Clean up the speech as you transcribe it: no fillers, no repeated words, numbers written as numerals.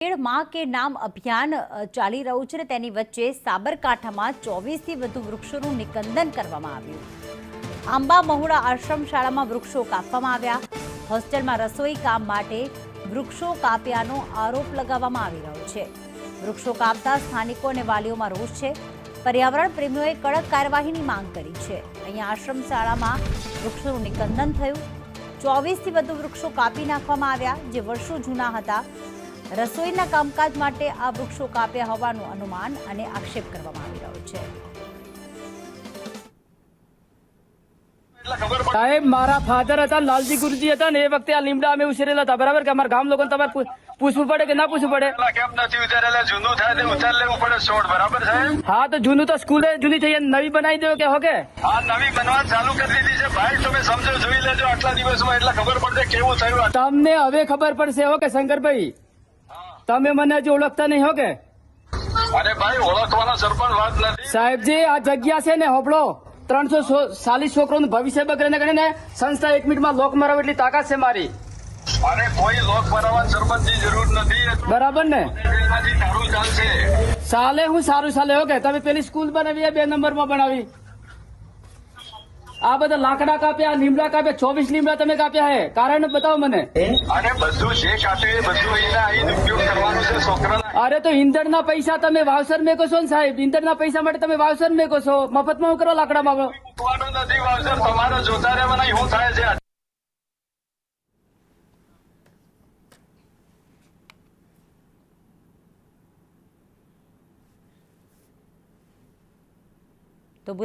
पेड़ मां के नाम अभियान ચાલી રહ્યું છે. તેની વચ્ચે સાબરકાંઠામાં 24 થી વધુ વૃક્ષોનું નિકંદન કરવામાં આવ્યું. આંબા મહુડા આશ્રમ શાળામાં વૃક્ષો કાપવામાં આવ્યા. હોસ્ટેલમાં રસોઈ કામ માટે વૃક્ષો કાપ્યાનો આરોપ લગાવવામાં આવી રહ્યો છે. વૃક્ષો કાપતા સ્થાનિકો અને વાલીઓમાં રોષ છે. પર્યાવરણ પ્રેમીઓએ કડક કાર્યવાહીની માંગ કરી છે. અહીંયા આશ્રમ શાળામાં વૃક્ષોનું નિકંદન થયું. 24 થી વધુ વૃક્ષો કાપી નાખવામાં આવ્યા, જે વર્ષો જૂના હતા. રસોઈના કામકાજ માટે આ વૃક્ષો કાપ્યા હોવાનું અનુમાન અને આક્ષેપ કરવામાં આવી રહ્યો છે. સાહેબ, મારા ફાધર હતા લાલજી ગુરુજી હતા ને એ વખતે આ લીમડા અમે ઉછેરેલા હતા, બરાબર? કે અમારા ગામ લોકોને તમારે પૂછવું પડે કે ના પૂછવું પડે? કેમ નથી ઉતારેલા? જૂનું થાય તે ઉતાર લેવું પડે છોડ, બરાબર સાહેબ? હા, તો જૂનું તો સ્કૂલે જૂની થઈ નવી બનાવી દો કે હોકે? હા, નવી બનવા ચાલુ કરી દીધી છે ભાઈ. તમે સમજો, જોઈ લેજો આટલા દિવસમાં, એટલે ખબર પડશે કેવું થયું. તમને હવે ખબર પડશે હો કે શંકરભાઈ, તમે મને હજી ઓળખતા નહીં હો કે? અરે ભાઈ, ઓળખવાનો સરપંચ વાત નથી સાહેબજી, આ જગ્યા છે ને, હોબળો 340 છોકરોનું ભવિષ્ય બગડે કરીને સંસ્થા 1 મિનિટમાં લોક મરાવે એટલી તાકાત છે મારી. અરે કોઈ લોક બનાવવા સરપંચની જરૂર નથી. બરાબર ને? સારું ચાલશે. સાલે હું સારું ચાલે હો કે? તમે પેલી સ્કૂલ બનાવી 2 નંબરમાં બનાવી. આ બધા લાકડા કાપ્યા, લીમડા કાપ્યા, 24 લીમડા તમે કાપ્યા હે. કારણ બતાવો મને. અને બધું જે કાપ્યું એ બધું અહીં ઉપયોગ કરવાનો છે છોકરાના. અરે તો ઈંધણના પૈસા તમે વાવસર મેકો છો ને સાહેબ, ઈંધણના પૈસા માટે તમે વાવસર મેકો છો. મફતમાં હું કરો લાકડામાં? મૂકવાનું નથી વાવસર, તમારે જોતા રહેવાના. શું થાય છે?